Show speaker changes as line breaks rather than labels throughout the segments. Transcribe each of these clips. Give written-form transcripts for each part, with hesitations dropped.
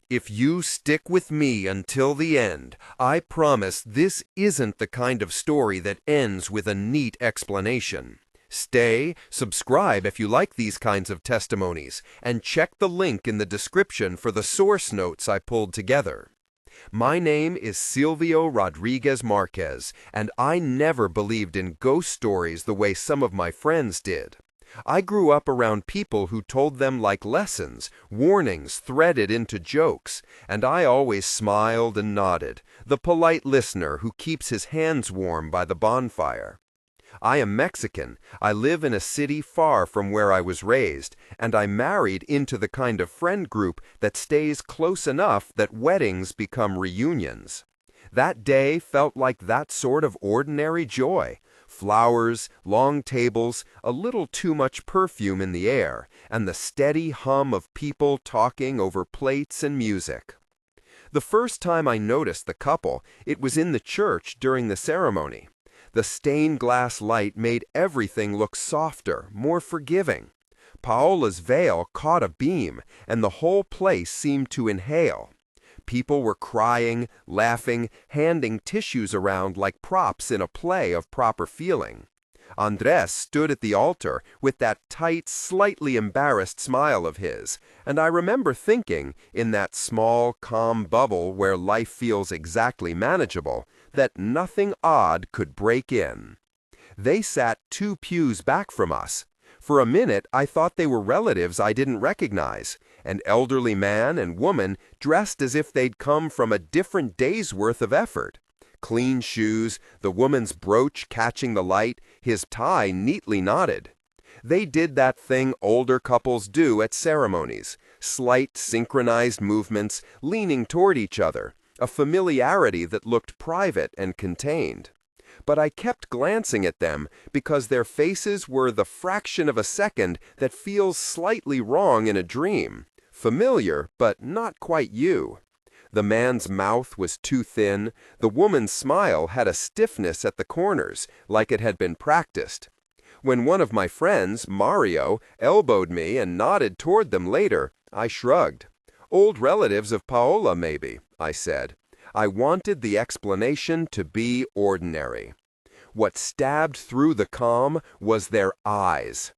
If you stick with me until the end, I promise this isn't the kind of story that ends with a neat explanation. Stay, subscribe if you like these kinds of testimonies, and check the link in the description for the source notes I pulled together. My name is Silvio Rodriguez Marquez, and I never believed in ghost stories the way some of my friends did. I grew up around people who told them like lessons, warnings threaded into jokes, and I always smiled and nodded, the polite listener who keeps his hands warm by the bonfire. I am Mexican. I live in a city far from where I was raised, and I married into the kind of friend group that stays close enough that weddings become reunions. That day felt like that sort of ordinary joy. Flowers, long tables, a little too much perfume in the air, and the steady hum of people talking over plates and music. The first time I noticed the couple, it was in the church during the ceremony. The stained glass light made everything look softer, more forgiving. Paola's veil caught a beam, and the whole place seemed to inhale. People were crying, laughing, handing tissues around like props in a play of proper feeling. Andres stood at the altar with that tight, slightly embarrassed smile of his, and I remember thinking, in that small, calm bubble where life feels exactly manageable, that nothing odd could break in. They sat 2 pews back from us. For a minute, I thought they were relatives I didn't recognize, an elderly man and woman dressed as if they'd come from a different day's worth of effort. Clean shoes, the woman's brooch catching the light, his tie neatly knotted. They did that thing older couples do at ceremonies, slight synchronized movements, leaning toward each other, a familiarity that looked private and contained. But I kept glancing at them because their faces were the fraction of a second that feels slightly wrong in a dream. Familiar, but not quite you. The man's mouth was too thin. The woman's smile had a stiffness at the corners, like it had been practiced. When one of my friends, Mario, elbowed me and nodded toward them later, I shrugged. Old relatives of Paola, maybe, I said. I wanted the explanation to be ordinary. What stabbed through the calm was their eyes.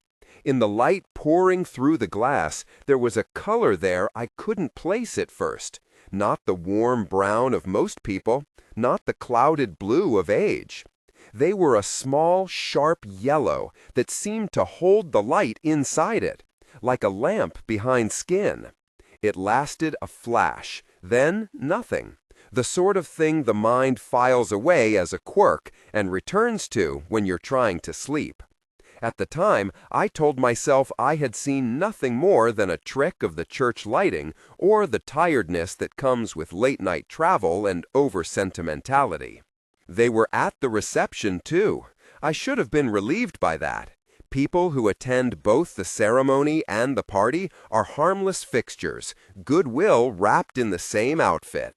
In the light pouring through the glass, there was a color there I couldn't place at first. Not the warm brown of most people, not the clouded blue of age. They were a small, sharp yellow that seemed to hold the light inside it, like a lamp behind skin. It lasted a flash, then nothing. The sort of thing the mind files away as a quirk and returns to when you're trying to sleep. At the time, I told myself I had seen nothing more than a trick of the church lighting or the tiredness that comes with late-night travel and over-sentimentality. They were at the reception, too. I should have been relieved by that. People who attend both the ceremony and the party are harmless fixtures, goodwill wrapped in the same outfit.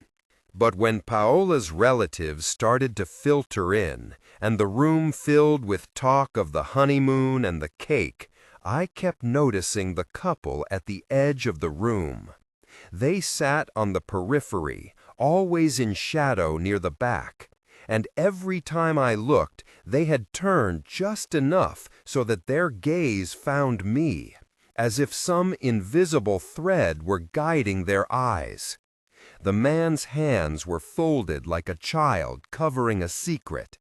But when Paola's relatives started to filter in, and the room filled with talk of the honeymoon and the cake, I kept noticing the couple at the edge of the room. They sat on the periphery, always in shadow near the back, and every time I looked, they had turned just enough so that their gaze found me, as if some invisible thread were guiding their eyes. The man's hands were folded like a child covering a secret.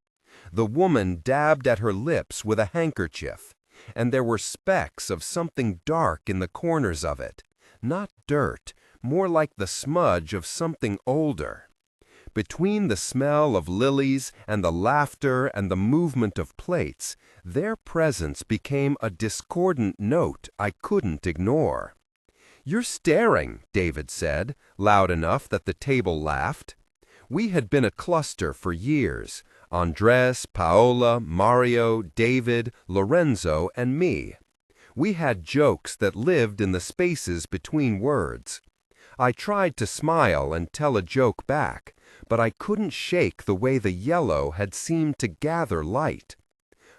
The woman dabbed at her lips with a handkerchief, and there were specks of something dark in the corners of it. Not dirt, more like the smudge of something older. Between the smell of lilies and the laughter and the movement of plates, their presence became a discordant note I couldn't ignore. "You're staring," David said, loud enough that the table laughed. We had been a cluster for years, Andres, Paola, Mario, David, Lorenzo, and me. We had jokes that lived in the spaces between words. I tried to smile and tell a joke back, but I couldn't shake the way the yellow had seemed to gather light.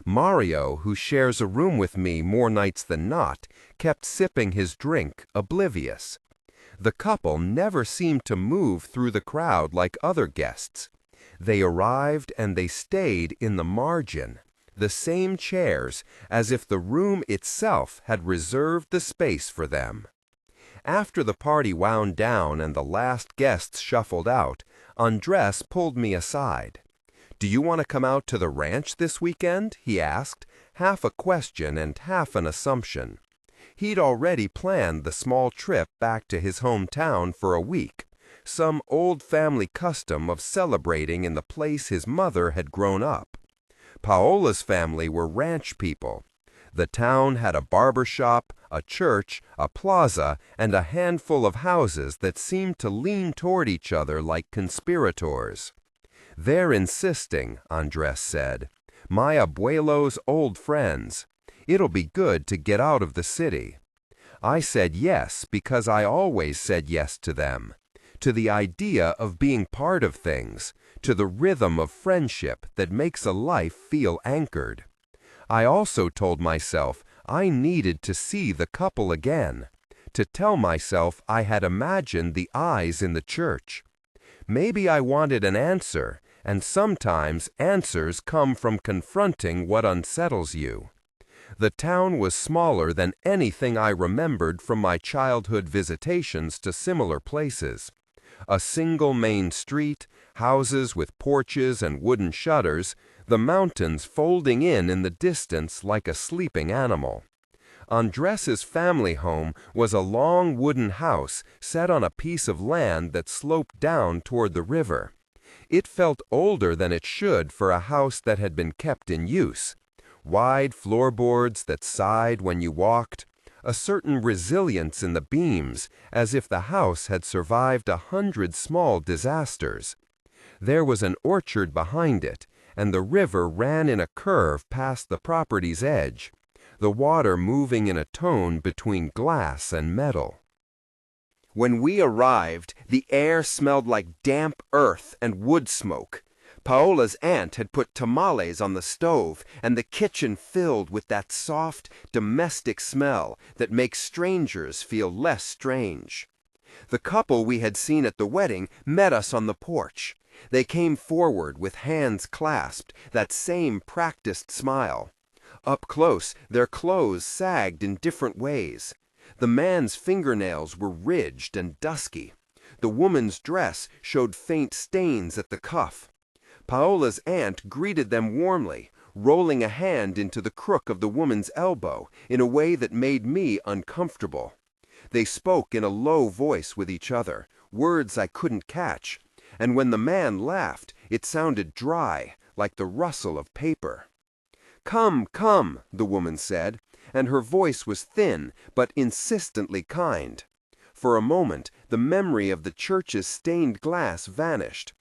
Mario, who shares a room with me more nights than not, kept sipping his drink, oblivious. The couple never seemed to move through the crowd like other guests. They arrived and they stayed in the margin, the same chairs, as if the room itself had reserved the space for them. After the party wound down and the last guests shuffled out, Andres pulled me aside. "Do you want to come out to the ranch this weekend?" he asked, half a question and half an assumption. He'd already planned the small trip back to his hometown for a week, some old family custom of celebrating in the place his mother had grown up. Paola's family were ranch people. The town had a barber shop, a church, a plaza, and a handful of houses that seemed to lean toward each other like conspirators. "They're insisting," Andres said. "My abuelo's old friends. It'll be good to get out of the city." I said yes because I always said yes to them, to the idea of being part of things, to the rhythm of friendship that makes a life feel anchored. I also told myself I needed to see the couple again, to tell myself I had imagined the eyes in the church. Maybe I wanted an answer, and sometimes answers come from confronting what unsettles you. The town was smaller than anything I remembered from my childhood visitations to similar places. A single main street, houses with porches and wooden shutters, the mountains folding in the distance like a sleeping animal. Andres's family home was a long wooden house set on a piece of land that sloped down toward the river. It felt older than it should for a house that had been kept in use. Wide floorboards that sighed when you walked, a certain resilience in the beams, as if the house had survived 100 small disasters. There was an orchard behind it, and the river ran in a curve past the property's edge, the water moving in a tone between glass and metal. When we arrived, the air smelled like damp earth and wood smoke. Paola's aunt had put tamales on the stove, and the kitchen filled with that soft, domestic smell that makes strangers feel less strange. The couple we had seen at the wedding met us on the porch. They came forward with hands clasped, that same practiced smile. Up close, their clothes sagged in different ways. The man's fingernails were ridged and dusky. The woman's dress showed faint stains at the cuff. Paola's aunt greeted them warmly, rolling a hand into the crook of the woman's elbow in a way that made me uncomfortable. They spoke in a low voice with each other, words I couldn't catch, and when the man laughed, it sounded dry, like the rustle of paper. "Come, come," the woman said, and her voice was thin but insistently kind. For a moment, the memory of the church's stained glass vanished.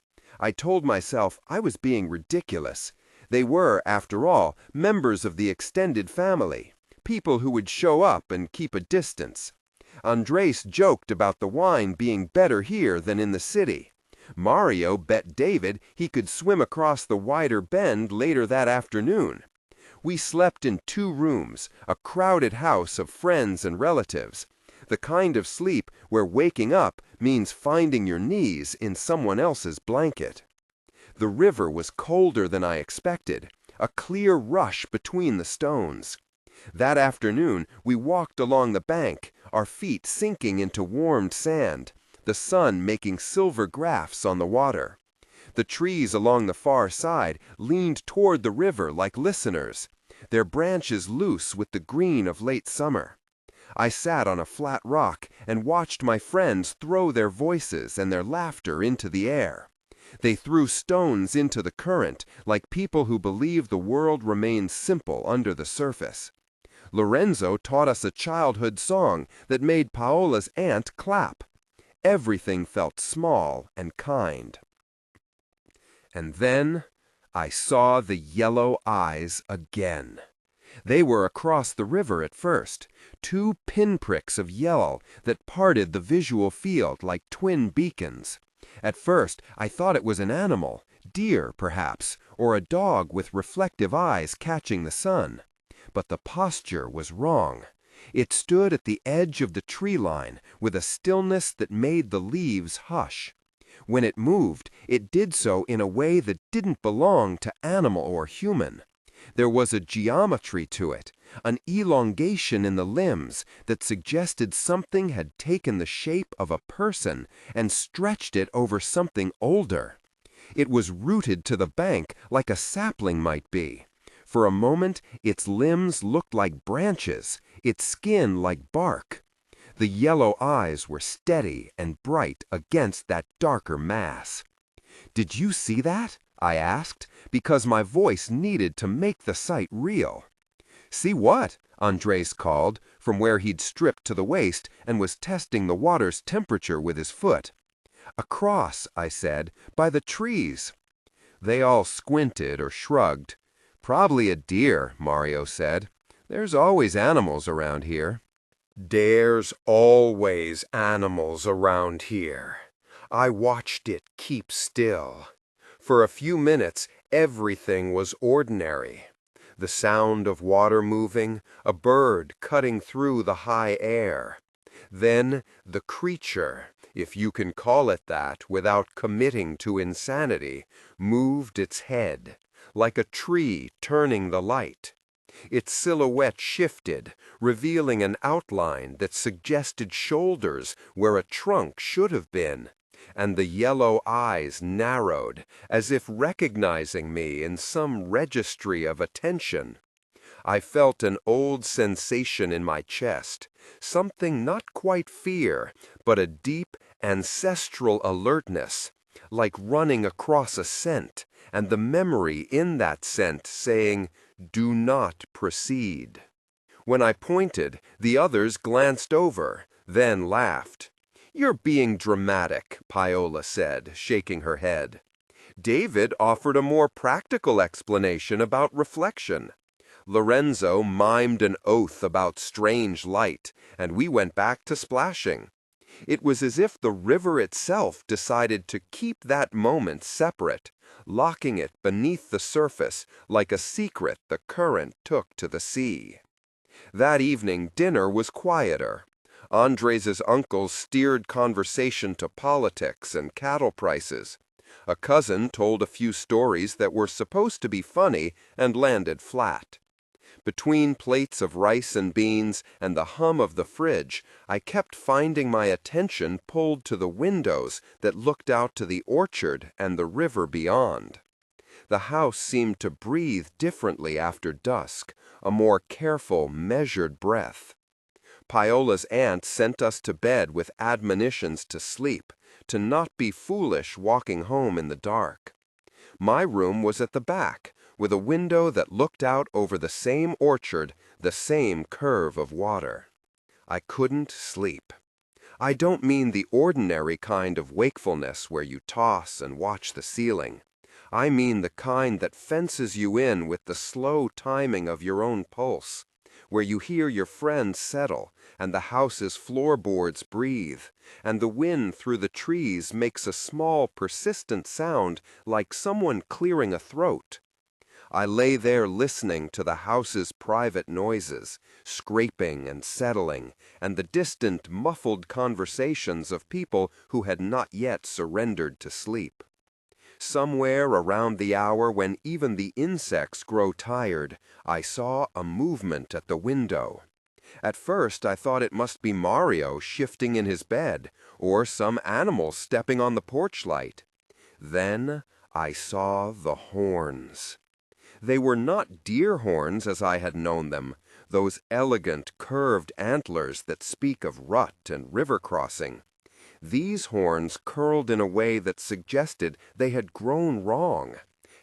I told myself I was being ridiculous. They were, after all, members of the extended family, people who would show up and keep a distance. Andres joked about the wine being better here than in the city. Mario bet David he could swim across the wider bend later that afternoon. We slept in 2 rooms, a crowded house of friends and relatives, the kind of sleep where waking up means finding your knees in someone else's blanket. The river was colder than I expected, a clear rush between the stones. That afternoon we walked along the bank, our feet sinking into warmed sand, the sun making silver graphs on the water. The trees along the far side leaned toward the river like listeners, their branches loose with the green of late summer. I sat on a flat rock and watched my friends throw their voices and their laughter into the air. They threw stones into the current like people who believe the world remains simple under the surface. Lorenzo taught us a childhood song that made Paola's aunt clap. Everything felt small and kind. And then I saw the yellow eyes again. They were across the river at first, 2 pinpricks of yellow that parted the visual field like twin beacons. At first I thought it was an animal, deer perhaps, or a dog with reflective eyes catching the sun. But the posture was wrong. It stood at the edge of the tree line with a stillness that made the leaves hush. When it moved, it did so in a way that didn't belong to animal or human. There was a geometry to it, an elongation in the limbs that suggested something had taken the shape of a person and stretched it over something older. It was rooted to the bank like a sapling might be. For a moment, its limbs looked like branches, its skin like bark. The yellow eyes were steady and bright against that darker mass. "Did you see that?" I asked, because my voice needed to make the sight real. "See what?" Andres called, from where he'd stripped to the waist and was testing the water's temperature with his foot. "Across," I said, "by the trees." They all squinted or shrugged. "Probably a deer," Mario said. "There's always animals around here." "There's always animals around here." I watched it keep still. For a few minutes, everything was ordinary. The sound of water moving, a bird cutting through the high air. Then the creature, if you can call it that without committing to insanity, moved its head, like a tree turning the light. Its silhouette shifted, revealing an outline that suggested shoulders where a trunk should have been, and the yellow eyes narrowed, as if recognizing me in some registry of attention. I felt an old sensation in my chest, something not quite fear, but a deep, ancestral alertness, like running across a scent, and the memory in that scent saying, "Do not proceed." When I pointed, the others glanced over, then laughed. "You're being dramatic," Paola said, shaking her head. David offered a more practical explanation about reflection. Lorenzo mimed an oath about strange light, and we went back to splashing. It was as if the river itself decided to keep that moment separate, locking it beneath the surface like a secret the current took to the sea. That evening dinner was quieter. Andres's uncles steered conversation to politics and cattle prices. A cousin told a few stories that were supposed to be funny and landed flat. Between plates of rice and beans and the hum of the fridge, I kept finding my attention pulled to the windows that looked out to the orchard and the river beyond. The house seemed to breathe differently after dusk, a more careful, measured breath. Paola's aunt sent us to bed with admonitions to sleep, to not be foolish walking home in the dark. My room was at the back, with a window that looked out over the same orchard, the same curve of water. I couldn't sleep. I don't mean the ordinary kind of wakefulness where you toss and watch the ceiling. I mean the kind that fences you in with the slow timing of your own pulse, where you hear your friends settle, and the house's floorboards breathe, and the wind through the trees makes a small, persistent sound like someone clearing a throat. I lay there listening to the house's private noises, scraping and settling, and the distant, muffled conversations of people who had not yet surrendered to sleep. Somewhere around the hour when even the insects grow tired, I saw a movement at the window. At first I thought it must be Mario shifting in his bed, or some animal stepping on the porch light. Then I saw the horns. They were not deer horns as I had known them, those elegant, curved antlers that speak of rut and river crossing. These horns curled in a way that suggested they had grown wrong,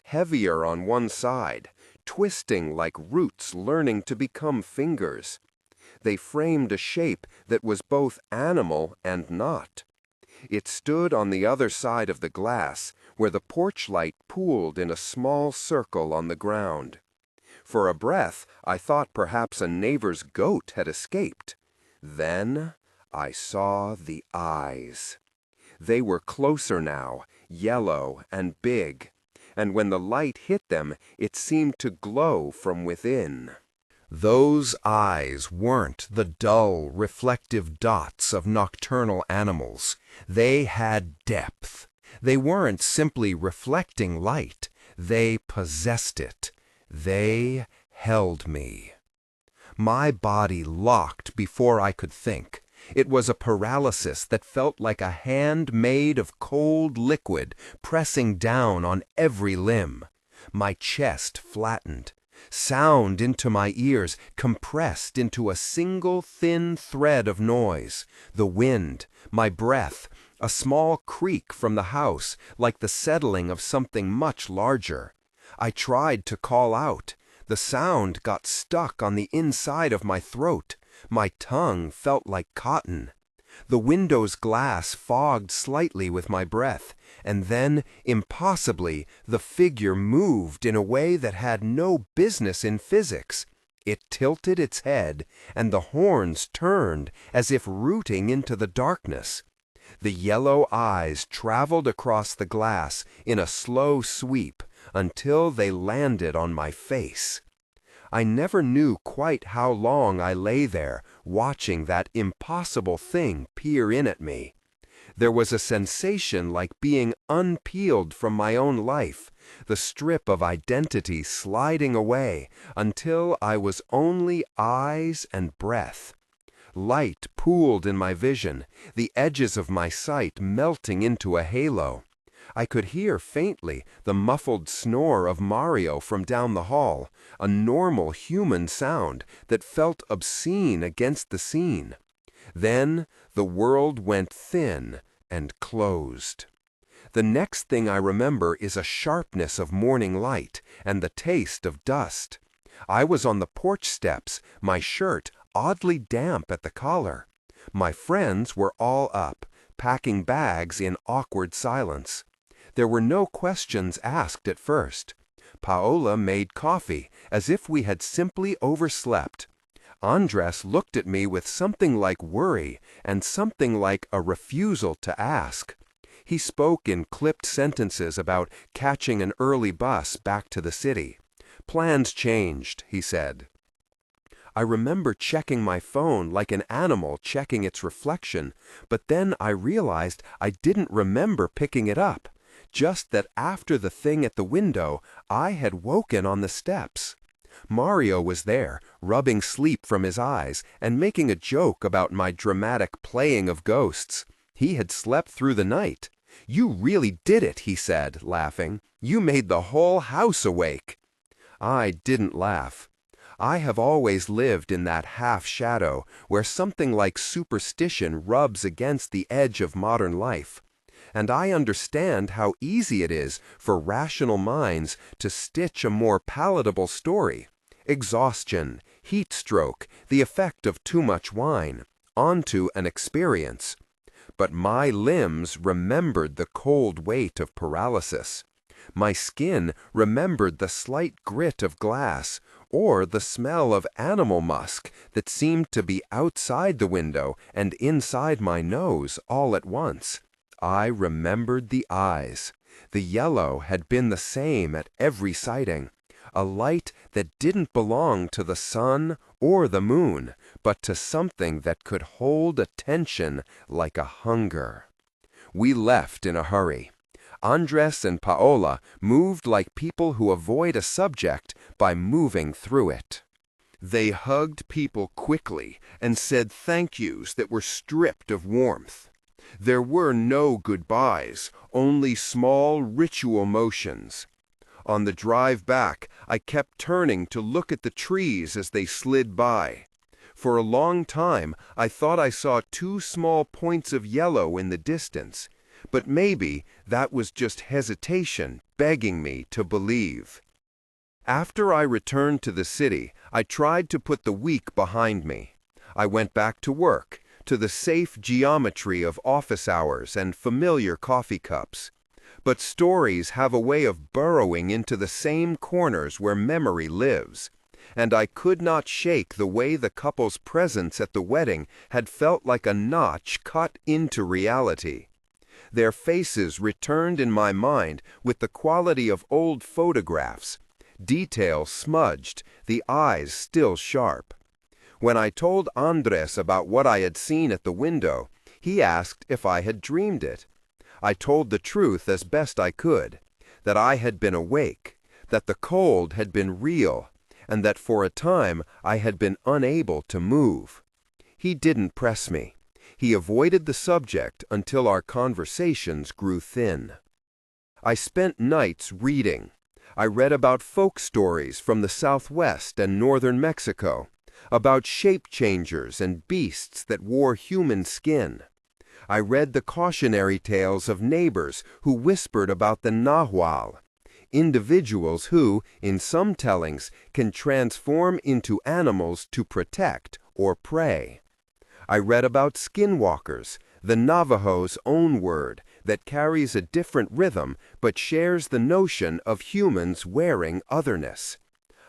heavier on one side, twisting like roots learning to become fingers. They framed a shape that was both animal and not. It stood on the other side of the glass, where the porch light pooled in a small circle on the ground. For a breath, I thought perhaps a neighbor's goat had escaped. Then I saw the eyes. They were closer now, yellow and big, and when the light hit them, it seemed to glow from within. Those eyes weren't the dull, reflective dots of nocturnal animals. They had depth. They weren't simply reflecting light. They possessed it. They held me. My body locked before I could think. It was a paralysis that felt like a hand made of cold liquid pressing down on every limb. My chest flattened. Sound into my ears compressed into a single thin thread of noise. The wind, my breath, a small creak from the house, like the settling of something much larger. I tried to call out. The sound got stuck on the inside of my throat. My tongue felt like cotton. The window's glass fogged slightly with my breath, and then, impossibly, the figure moved in a way that had no business in physics. It tilted its head, and the horns turned as if rooting into the darkness. The yellow eyes traveled across the glass in a slow sweep until they landed on my face. I never knew quite how long I lay there, watching that impossible thing peer in at me. There was a sensation like being unpeeled from my own life, the strip of identity sliding away until I was only eyes and breath. Light pooled in my vision, the edges of my sight melting into a halo. I could hear faintly the muffled snore of Mario from down the hall, a normal human sound that felt obscene against the scene. Then the world went thin and closed. The next thing I remember is a sharpness of morning light and the taste of dust. I was on the porch steps, my shirt oddly damp at the collar. My friends were all up, packing bags in awkward silence. There were no questions asked at first. Paola made coffee, as if we had simply overslept. Andres looked at me with something like worry and something like a refusal to ask. He spoke in clipped sentences about catching an early bus back to the city. Plans changed, he said. I remember checking my phone like an animal checking its reflection, but then I realized I didn't remember picking it up. Just that after the thing at the window, I had woken on the steps. Mario was there, rubbing sleep from his eyes and making a joke about my dramatic playing of ghosts. He had slept through the night. "You really did it," he said, laughing. "You made the whole house awake." I didn't laugh. I have always lived in that half-shadow where something like superstition rubs against the edge of modern life. And I understand how easy it is for rational minds to stitch a more palatable story. Exhaustion, heat stroke, the effect of too much wine, onto an experience. But my limbs remembered the cold weight of paralysis. My skin remembered the slight grit of glass, or the smell of animal musk that seemed to be outside the window and inside my nose all at once. I remembered the eyes. The yellow had been the same at every sighting, a light that didn't belong to the sun or the moon, but to something that could hold attention like a hunger. We left in a hurry. Andres and Paola moved like people who avoid a subject by moving through it. They hugged people quickly and said thank yous that were stripped of warmth. There were no goodbyes, only small ritual motions. On the drive back, I kept turning to look at the trees as they slid by. For a long time, I thought I saw two small points of yellow in the distance, but maybe that was just hesitation begging me to believe. After I returned to the city, I tried to put the week behind me. I went back to work, to the safe geometry of office hours and familiar coffee cups. But stories have a way of burrowing into the same corners where memory lives, and I could not shake the way the couple's presence at the wedding had felt like a notch cut into reality. Their faces returned in my mind with the quality of old photographs, detail smudged, the eyes still sharp. When I told Andres about what I had seen at the window, he asked if I had dreamed it. I told the truth as best I could, that I had been awake, that the cold had been real, and that for a time I had been unable to move. He didn't press me. He avoided the subject until our conversations grew thin. I spent nights reading. I read about folk stories from the Southwest and northern Mexico, about shape changers and beasts that wore human skin. I read the cautionary tales of neighbors who whispered about the Nahual, individuals who, in some tellings, can transform into animals to protect or prey. I read about Skinwalkers, the Navajo's own word that carries a different rhythm but shares the notion of humans wearing otherness.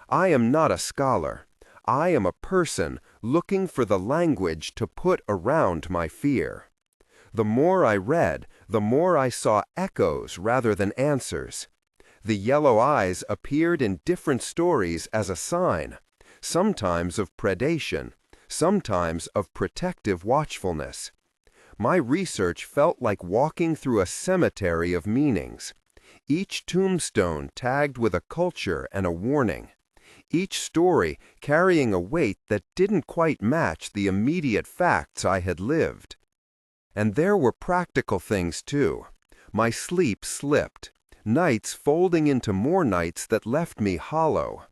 I am not a scholar. I am a person looking for the language to put around my fear. The more I read, the more I saw echoes rather than answers. The yellow eyes appeared in different stories as a sign, sometimes of predation, sometimes of protective watchfulness. My research felt like walking through a cemetery of meanings, each tombstone tagged with a culture and a warning, each story carrying a weight that didn't quite match the immediate facts I had lived. And there were practical things too. My sleep slipped, nights folding into more nights that left me hollow.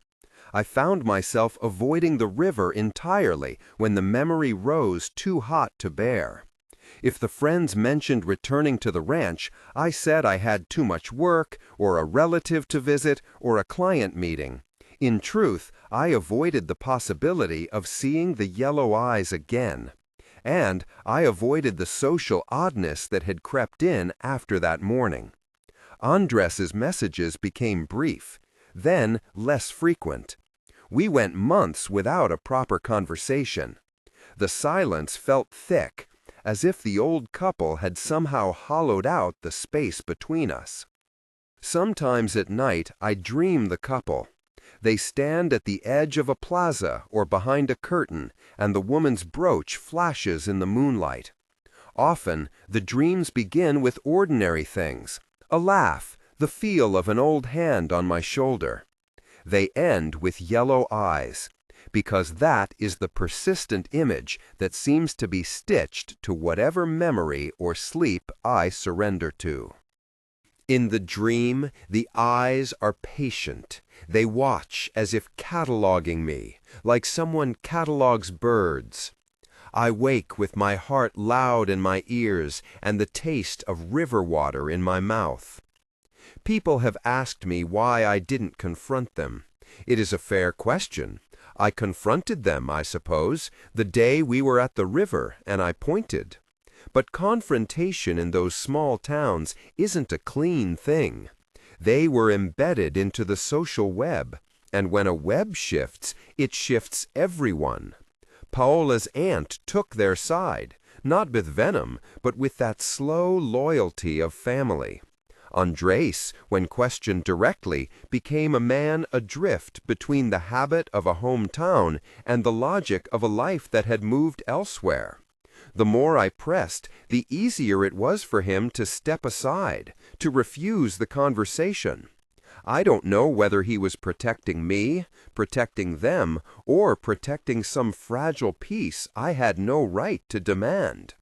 I found myself avoiding the river entirely when the memory rose too hot to bear. If the friends mentioned returning to the ranch, I said I had too much work, or a relative to visit, or a client meeting. In truth, I avoided the possibility of seeing the yellow eyes again. And I avoided the social oddness that had crept in after that morning. Andres's messages became brief, then less frequent. We went months without a proper conversation. The silence felt thick, as if the old couple had somehow hollowed out the space between us. Sometimes at night I dream the couple. They stand at the edge of a plaza or behind a curtain, and the woman's brooch flashes in the moonlight. Often, the dreams begin with ordinary things, a laugh, the feel of an old hand on my shoulder. They end with yellow eyes, because that is the persistent image that seems to be stitched to whatever memory or sleep I surrender to. In the dream, the eyes are patient. They watch as if cataloging me, like someone catalogs birds. I wake with my heart loud in my ears and the taste of river water in my mouth. People have asked me why I didn't confront them. It is a fair question. I confronted them, I suppose, the day we were at the river and I pointed. But confrontation in those small towns isn't a clean thing. They were embedded into the social web, and when a web shifts, it shifts everyone. Paola's aunt took their side, not with venom, but with that slow loyalty of family. Andres, when questioned directly, became a man adrift between the habit of a hometown and the logic of a life that had moved elsewhere. The more I pressed, the easier it was for him to step aside, to refuse the conversation. I don't know whether he was protecting me, protecting them, or protecting some fragile peace I had no right to demand.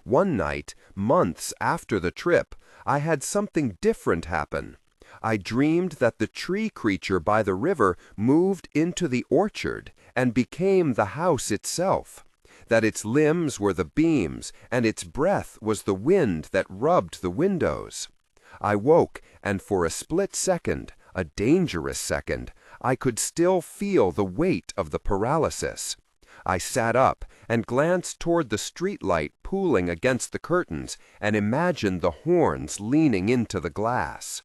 One night, months after the trip, I had something different happen. I dreamed that the tree creature by the river moved into the orchard and became the house itself, that its limbs were the beams and its breath was the wind that rubbed the windows. I woke, and for a split second, a dangerous second, I could still feel the weight of the paralysis. I sat up and glanced toward the street light pooling against the curtains and imagined the horns leaning into the glass.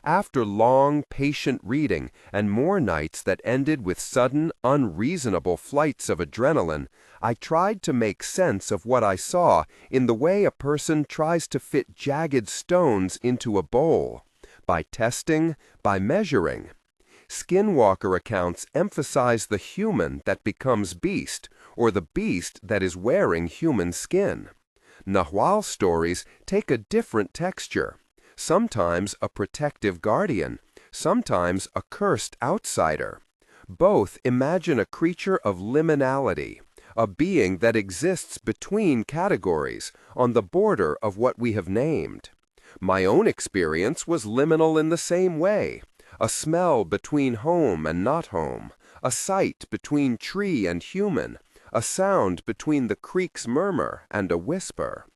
After long, patient reading and more nights that ended with sudden, unreasonable flights of adrenaline, I tried to make sense of what I saw in the way a person tries to fit jagged stones into a bowl, by testing, by measuring. Skinwalker accounts emphasize the human that becomes beast, or the beast that is wearing human skin. Nahual stories take a different texture, sometimes a protective guardian, sometimes a cursed outsider. Both imagine a creature of liminality, a being that exists between categories, on the border of what we have named. My own experience was liminal in the same way, a smell between home and not home, a sight between tree and human, a sound between the creek's murmur and a whisper.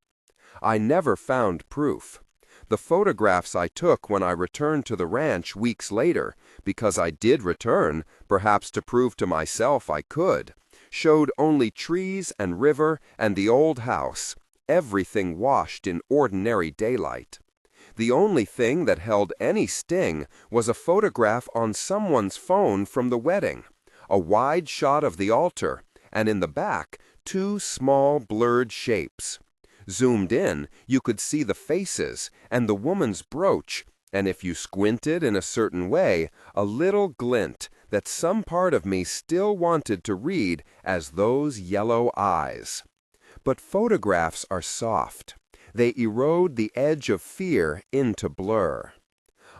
I never found proof. The photographs I took when I returned to the ranch weeks later, because I did return, perhaps to prove to myself I could, showed only trees and river and the old house, everything washed in ordinary daylight. The only thing that held any sting was a photograph on someone's phone from the wedding, a wide shot of the altar, and in the back, two small blurred shapes. Zoomed in, you could see the faces and the woman's brooch, and if you squinted in a certain way, a little glint that some part of me still wanted to read as those yellow eyes. But photographs are soft. They erode the edge of fear into blur.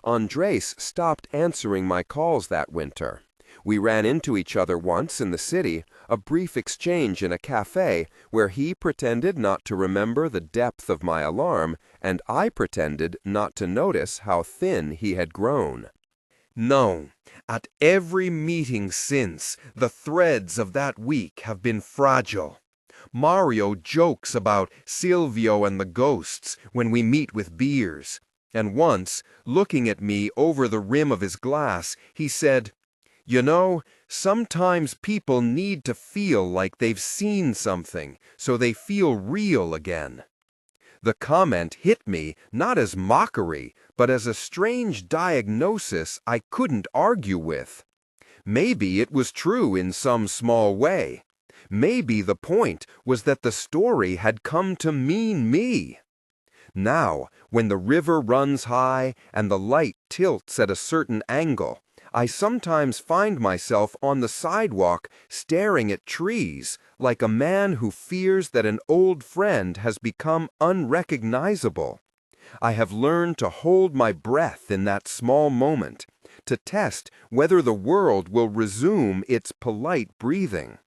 Andres stopped answering my calls that winter. We ran into each other once in the city, a brief exchange in a cafe where he pretended not to remember the depth of my alarm, and I pretended not to notice how thin he had grown. No, at every meeting since, the threads of that week have been fragile. Mario jokes about Silvio and the ghosts when we meet with beers, and once, looking at me over the rim of his glass, he said, "You know, sometimes people need to feel like they've seen something, so they feel real again." The comment hit me not as mockery, but as a strange diagnosis I couldn't argue with. Maybe it was true in some small way. Maybe the point was that the story had come to mean me. Now, when the river runs high and the light tilts at a certain angle, I sometimes find myself on the sidewalk staring at trees like a man who fears that an old friend has become unrecognizable. I have learned to hold my breath in that small moment, to test whether the world will resume its polite breathing.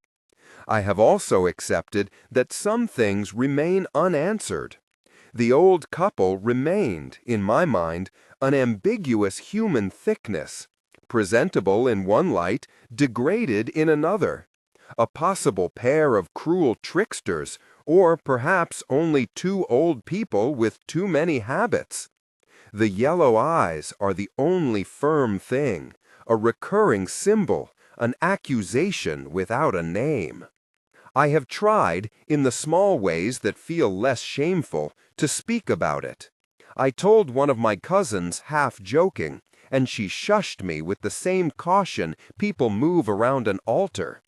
I have also accepted that some things remain unanswered. The old couple remained, in my mind, an ambiguous human thickness, presentable in one light, degraded in another, a possible pair of cruel tricksters, or perhaps only two old people with too many habits. The yellow eyes are the only firm thing, a recurring symbol, an accusation without a name. I have tried, in the small ways that feel less shameful, to speak about it. I told one of my cousins, half joking, and she shushed me with the same caution people move around an altar.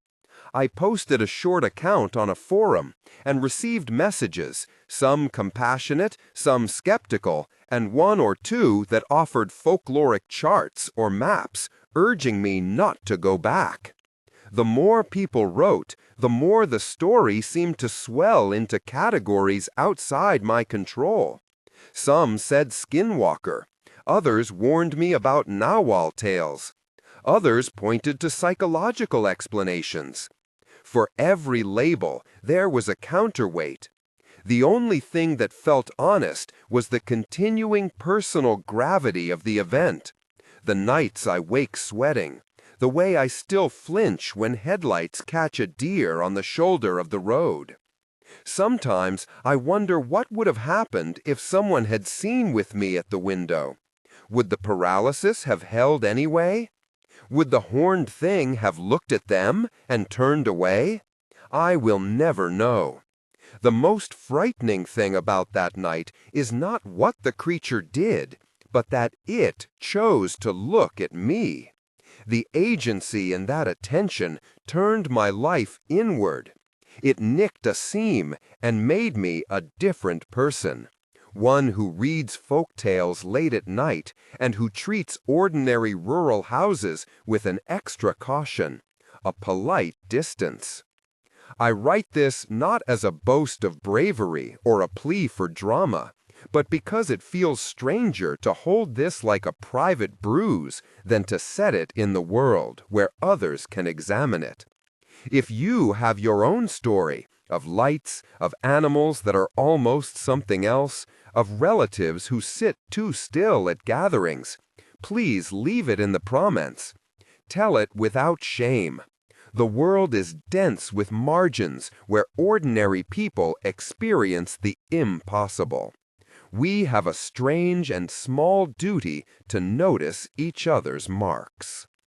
I posted a short account on a forum and received messages, some compassionate, some skeptical, and one or two that offered folkloric charts or maps, urging me not to go back. The more people wrote, the more the story seemed to swell into categories outside my control. Some said Skinwalker. Others warned me about Nahual tales. Others pointed to psychological explanations. For every label, there was a counterweight. The only thing that felt honest was the continuing personal gravity of the event. The nights I wake sweating. The way I still flinch when headlights catch a deer on the shoulder of the road. Sometimes I wonder what would have happened if someone had seen with me at the window. Would the paralysis have held anyway? Would the horned thing have looked at them and turned away? I will never know. The most frightening thing about that night is not what the creature did, but that it chose to look at me. The agency in that attention turned my life inward. It nicked a seam and made me a different person. one who reads folk tales late at night and who treats ordinary rural houses with an extra caution, a polite distance. I write this not as a boast of bravery or a plea for drama, but because it feels stranger to hold this like a private bruise than to set it in the world where others can examine it. If you have your own story of lights, of animals that are almost something else, of relatives who sit too still at gatherings, please leave it in the comments. Tell it without shame. The world is dense with margins where ordinary people experience the impossible. We have a strange and small duty to notice each other's marks.